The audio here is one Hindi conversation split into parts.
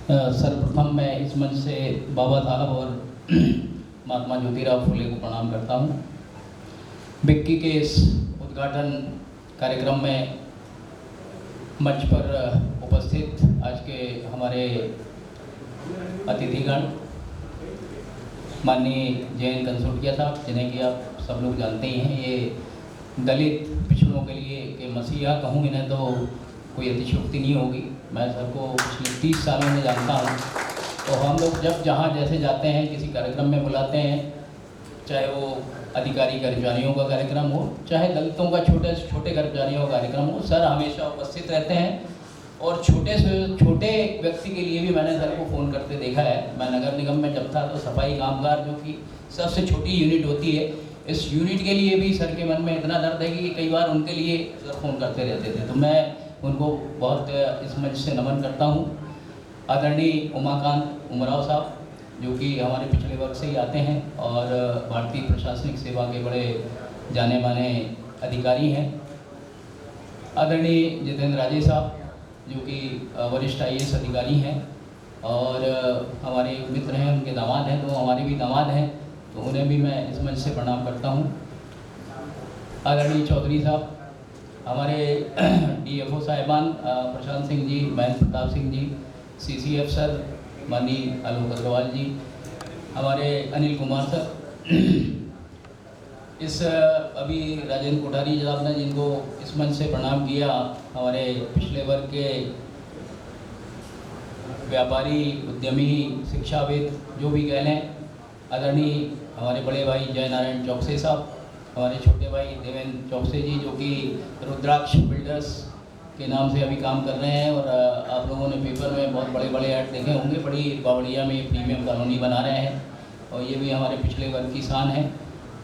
सर्वप्रथम मैं इस मंच से बाबा साहब और महात्मा ज्योतिराव फुले को प्रणाम करता हूँ। बिक्की के इस उद्घाटन कार्यक्रम में मंच पर उपस्थित आज के हमारे अतिथिगण माननीय जयंत कंसोटिया साहब, जिन्हें कि आप सब लोग जानते ही हैं, ये दलित पिछड़ों के लिए के मसीहा कहूँ इन्हें तो कोई अतिशयोक्ति नहीं होगी। मैं सबको पिछले 30 सालों में जानता हूँ। तो हम लोग जब जहाँ जैसे जाते हैं, किसी कार्यक्रम में बुलाते हैं, चाहे वो अधिकारी कर्मचारियों का कार्यक्रम हो, चाहे दलितों का छोटे से छोटे कर्मचारियों का कार्यक्रम हो, सर हमेशा उपस्थित रहते हैं। और छोटे से छोटे व्यक्ति के लिए भी मैंने सर को फ़ोन करते देखा है। मैं नगर निगम में जब था तो सफाई कामगार, जो कि सबसे छोटी यूनिट होती है, इस यूनिट के लिए भी सर के मन में इतना दर्द है कि कई बार उनके लिए सर फ़ोन करते रहते थे। तो मैं उनको बहुत इस मंच से नमन करता हूँ। आदरणीय उमाकांत उमराव साहब, जो कि हमारे पिछले वर्ग से ही आते हैं और भारतीय प्रशासनिक सेवा के बड़े जाने माने अधिकारी हैं। आदरणीय जितेंद्र राजे साहब, जो कि वरिष्ठ IAS अधिकारी हैं और हमारे मित्र हैं, उनके दामाद हैं, तो हमारे भी दामाद हैं, तो उन्हें भी मैं इस मंच से प्रणाम करता हूँ। आदरणीय चौधरी साहब, हमारे DFO साहिबान प्रशांत सिंह जी, महेंद्र प्रताप सिंह जी, CCF सर माननीय आलोक अग्रवाल जी, हमारे अनिल कुमार सर, इस अभी राजेंद्र कोठारी साहब ने जिनको इस मंच से प्रणाम किया, हमारे पिछले वर्ग के व्यापारी, उद्यमी, शिक्षाविद, जो भी कह लें। आदरणीय हमारे बड़े भाई जय नारायण चौकसे साहब, हमारे छोटे भाई देवेंद्र चौकसे जी, जो कि रुद्राक्ष बिल्डर्स के नाम से अभी काम कर रहे हैं। और आप लोगों ने पेपर में बहुत बड़े बड़े ऐड देखे होंगे, बड़ी बावड़िया में प्रीमियम कॉलोनी बना रहे हैं और ये भी हमारे पिछले वर्ग की शान है।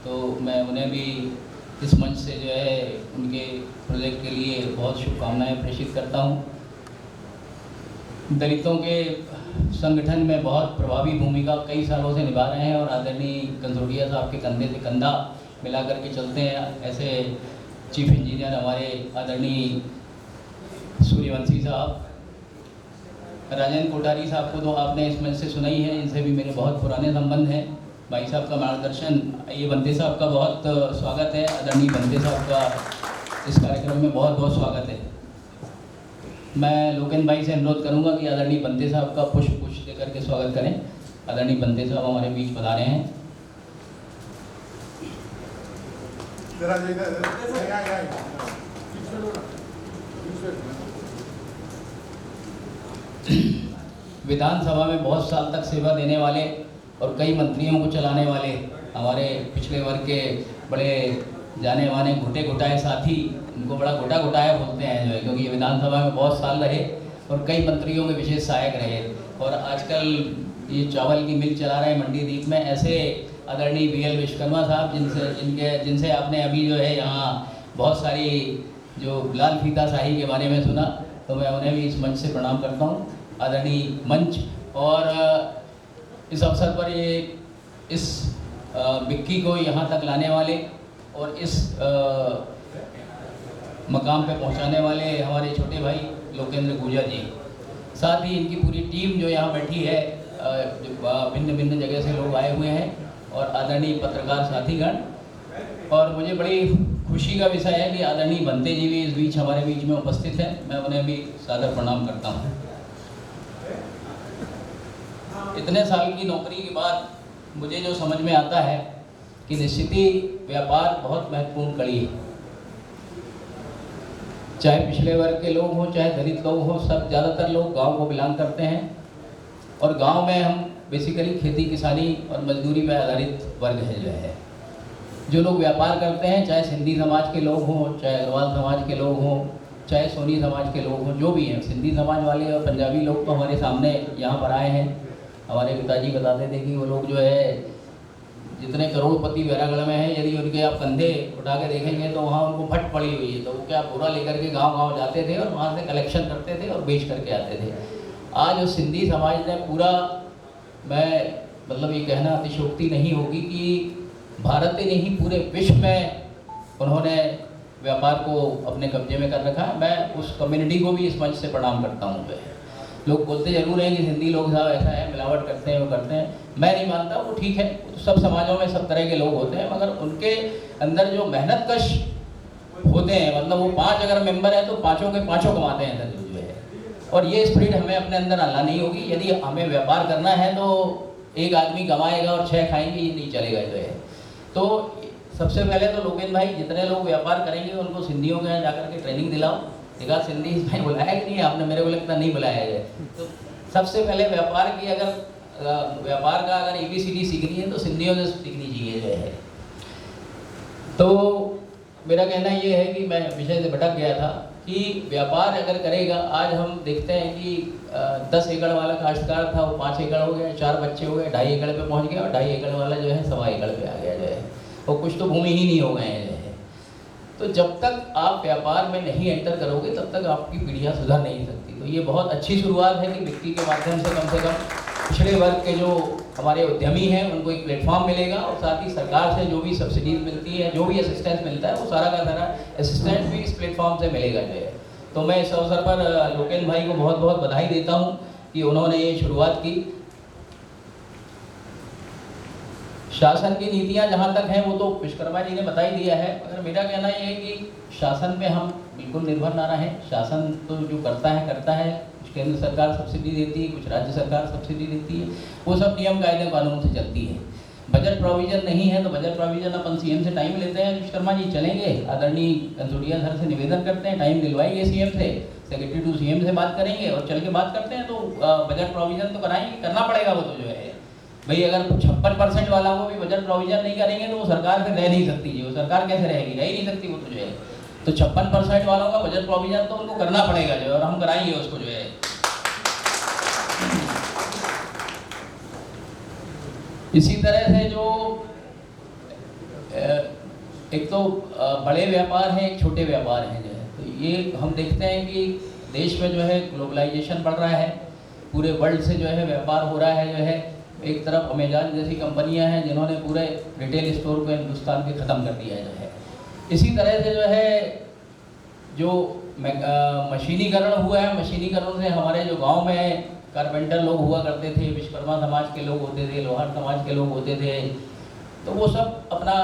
तो मैं उन्हें भी इस मंच से जो है उनके प्रोजेक्ट के लिए बहुत शुभकामनाएं प्रेषित करता हूँ। दलितों के संगठन में बहुत प्रभावी भूमिका कई सालों से निभा रहे हैं और आदरणीय कंसोटिया साहब के कंधे से कंधा मिला करके चलते हैं। ऐसे चीफ इंजीनियर हमारे आदरणीय सूर्यवंशी साहब, राजेंद्र कोठारी साहब को तो आपने इस मंच से सुना ही है, इनसे भी मेरे बहुत पुराने संबंध हैं। भाई साहब का मार्गदर्शन, ये बंदे साहब का बहुत स्वागत है, आदरणीय बंदे साहब का इस कार्यक्रम में बहुत बहुत स्वागत है। मैं लोकेन भाई से अनुरोध करूंगा कि आदरणीय बंदे साहब का पुष्प देकर के स्वागत करें। आदरणीय बंदे साहब हमारे बीच पधारे हैं। विधानसभा में बहुत साल तक सेवा देने वाले और कई मंत्रियों को चलाने वाले हमारे पिछले वर्ग के बड़े जाने माने घुटे घुटाए साथी, उनको बड़ा घुटा घुटाया बोलते हैं जो है, क्योंकि ये विधानसभा में बहुत साल रहे और कई मंत्रियों के विशेष सहायक रहे और आजकल ये चावल की मिल चला रहे हैं मंडीदीप में। ऐसे आदरणीय BL विश्वकर्मा साहब, जिनसे आपने अभी जो है यहाँ बहुत सारी जो लाल फीता शाही के बारे में सुना, तो मैं उन्हें भी इस मंच से प्रणाम करता हूँ। आदरणीय मंच और इस अवसर पर ये इस बिक्की को यहाँ तक लाने वाले और इस मकाम पे पहुँचाने वाले हमारे छोटे भाई लोकेंद्र गुर्जर जी, साथ ही इनकी पूरी टीम जो यहाँ बैठी है, भिन्न भिन्न जगह से लोग आए हुए हैं और आदरणीय पत्रकार साथीगण। और मुझे बड़ी खुशी का विषय है कि आदरणीय बंते जी भी इस बीच हमारे बीच में उपस्थित हैं। मैं उन्हें भी सादर प्रणाम करता हूँ। इतने साल की नौकरी के बाद मुझे जो समझ में आता है कि निश्चित ही व्यापार बहुत महत्वपूर्ण कड़ी है। चाहे पिछले वर्ग के लोग हों, चाहे दलित लोग हों, सब ज़्यादातर लोग गांव को बिलोंग करते हैं और गांव में हम बेसिकली खेती किसानी और मजदूरी पर आधारित वर्ग है जो है। जो लोग व्यापार करते हैं, चाहे सिंधी समाज के लोग हों, चाहे अग्रवाल समाज के लोग हों, चाहे सोनी समाज के लोग हों, जो भी हैं, सिंधी समाज वाले और पंजाबी लोग तो हमारे सामने यहाँ पर आए हैं। हमारे पिताजी बताते थे कि वो लोग जो है जितने करोड़पति वैरागढ़ में हैं, यदि उनके आप कंधे उठा के देखेंगे तो वहाँ उनको फट पड़ी हुई है, तो वो क्या पूरा लेकर के गांव-गांव जाते थे और वहाँ से कलेक्शन करते थे और बेच करके आते थे। आज उस सिंधी समाज ने पूरा, मैं मतलब ये कहना अतिशयोक्ति नहीं होगी कि भारत ही नहीं पूरे विश्व में उन्होंने व्यापार को अपने कब्जे में कर रखा है। मैं उस कम्युनिटी को भी इस मंच से प्रणाम करता हूँ। लोग बोलते जरूर हैं कि सिंधी लोग साहब ऐसा है, मिलावट करते हैं, वो करते हैं। मैं नहीं मानता, वो ठीक है, सब समाजों में सब तरह के लोग होते हैं, मगर उनके अंदर जो मेहनत कश होते हैं, मतलब वो 5 अगर मेंबर हैं तो पाँचों के पाँचों कमाते हैं अंदर जो है। और ये स्पिरिट हमें अपने अंदर लाना नहीं होगी। यदि हमें व्यापार करना है तो एक आदमी कमाएगा और 6 खाएंगे, ये नहीं चलेगा जो है। तो सबसे पहले तो लोकेश भाई, जितने लोग व्यापार करेंगे उनको सिंधियों के यहाँ जाकर के ट्रेनिंग दिलाओ। देखा सिंधी इसमें बुलाया कि नहीं आपने? मेरे को लगता नहीं बुलाया है। तो सबसे पहले व्यापार की व्यापार का अगर ABCD सीखनी है तो सिंधियों से सीखनी चाहिए जो है। तो मेरा कहना ये है कि मैं विषय से भटक गया था कि व्यापार अगर करेगा, आज हम देखते हैं कि 10 एकड़ वाला काश्तकार था, वो 5 एकड़ हो गया, 4 बच्चे हो गए, 2.5 एकड़ पे पहुंच गया, और 2.5 एकड़ वाला जो है 1.25 एकड़ पे आ गया जो है, और कुछ तो भूमि ही नहीं हो गए हैं जो है। तो जब तक आप व्यापार में नहीं एंटर करोगे तब तक आपकी पीढ़ियाँ सुधर नहीं सकती। तो ये बहुत अच्छी शुरुआत है कि विक्की के माध्यम से कम पिछड़े वर्ग के जो हमारे उद्यमी हैं उनको एक प्लेटफॉर्म मिलेगा, और साथ ही सरकार से जो भी सब्सिडीज मिलती है, जो भी असिस्टेंस मिलता है, वो सारा का सारा असिस्टेंस भी इस प्लेटफॉर्म से मिलेगा जो है। तो मैं इस अवसर पर लोकेश भाई को बहुत बहुत बधाई देता हूँ कि उन्होंने ये शुरुआत की। शासन की नीतियाँ जहाँ तक हैं वो तो विश्वकर्मा जी ने बता ही दिया है, मगर मेरा कहना ये है कि शासन पे हम बिल्कुल निर्भर ना रहें। शासन तो जो करता है, कुछ केंद्र सरकार सब्सिडी देती है, कुछ राज्य सरकार सब्सिडी देती है, वो सब नियम कायदे कानून से चलती है। बजट प्रोविजन नहीं है तो बजट प्रोविजन अपन CM से टाइम लेते हैं। विश्वकर्मा जी चलेंगे, आदरणीय कंसोडिया सर से निवेदन करते हैं, टाइम दिलवाइए CM से, सेक्रेटरी टू CM से बात करेंगे और चल के बात करते हैं। तो बजट प्रोविजन तो कराएंगे, करना पड़ेगा वो तो जो है भाई। अगर 56% वाला को भी बजट प्रोविजन नहीं करेंगे तो वो सरकार फिर रह नहीं सकती जी। वो सरकार कैसे रहेगी? रह ही नहीं सकती वो तो जो है। तो 56% वालों का बजट प्रोविजन तो उनको करना पड़ेगा जो है, और हम कराएंगे उसको जो है। इसी तरह से जो एक तो बड़े व्यापार हैं, एक छोटे व्यापार हैं जो है। तो ये हम देखते हैं कि देश में जो है ग्लोबलाइजेशन बढ़ रहा है, पूरे वर्ल्ड से जो है व्यापार हो रहा है जो है। एक तरफ अमेजॉन जैसी कंपनियां हैं जिन्होंने पूरे रिटेल स्टोर को हिंदुस्तान के ख़त्म कर दिया है जो है। इसी तरह से जो है जो मशीनीकरण हुआ है, मशीनीकरण से हमारे जो गांव में कारपेंटर लोग हुआ करते थे, विश्वकर्मा समाज के लोग होते थे, लोहार समाज के लोग होते थे, तो वो सब अपना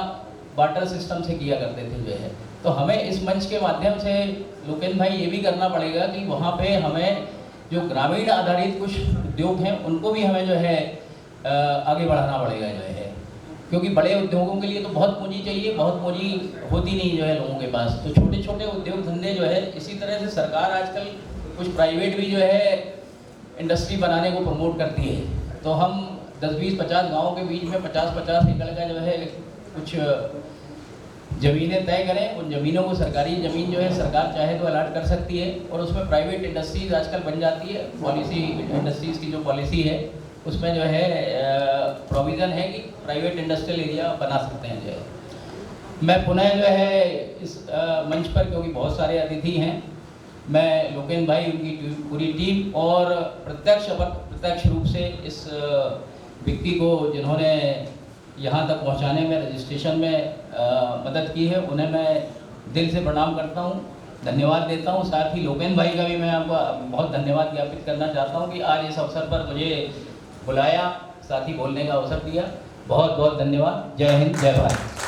बार्टर सिस्टम से किया करते थे जो है। तो हमें इस मंच के माध्यम से लोकेश भाई ये भी करना पड़ेगा कि वहाँ पे हमें जो ग्रामीण आधारित कुछ उद्योग हैं उनको भी हमें जो है आगे बढ़ाना पड़ेगा जो है। क्योंकि बड़े उद्योगों के लिए तो बहुत पूंजी चाहिए, बहुत पूंजी होती नहीं जो है लोगों के पास। तो छोटे छोटे उद्योग धंधे जो है, इसी तरह से सरकार आजकल कुछ प्राइवेट भी जो है इंडस्ट्री बनाने को प्रमोट करती है। तो हम 10-20-50 गाँव के बीच में 50-50 एकड़ का जो है कुछ ज़मीनें तय करें। उन ज़मीनों को, सरकारी ज़मीन जो है सरकार चाहे तो अलाट कर सकती है, और उसमें प्राइवेट इंडस्ट्रीज़ आजकल बन जाती है। पॉलिसी, इंडस्ट्रीज़ की जो पॉलिसी है उसमें जो है प्रोविज़न है कि प्राइवेट इंडस्ट्रियल एरिया बना सकते हैं जो है। मैं पुनः जो है इस मंच पर, क्योंकि बहुत सारे अतिथि हैं, मैं लोकेश भाई, उनकी पूरी टीम और प्रत्यक्ष रूप से इस विक्की को जिन्होंने यहाँ तक पहुँचाने में, रजिस्ट्रेशन में मदद की है, उन्हें मैं दिल से प्रणाम करता हूँ, धन्यवाद देता हूँ। साथ ही लोकेश भाई का भी मैं आपको बहुत धन्यवाद ज्ञापित करना चाहता हूँ कि आज इस अवसर पर मुझे बुलाया, साथ ही बोलने का अवसर दिया। बहुत बहुत धन्यवाद। जय हिंद, जय भारत।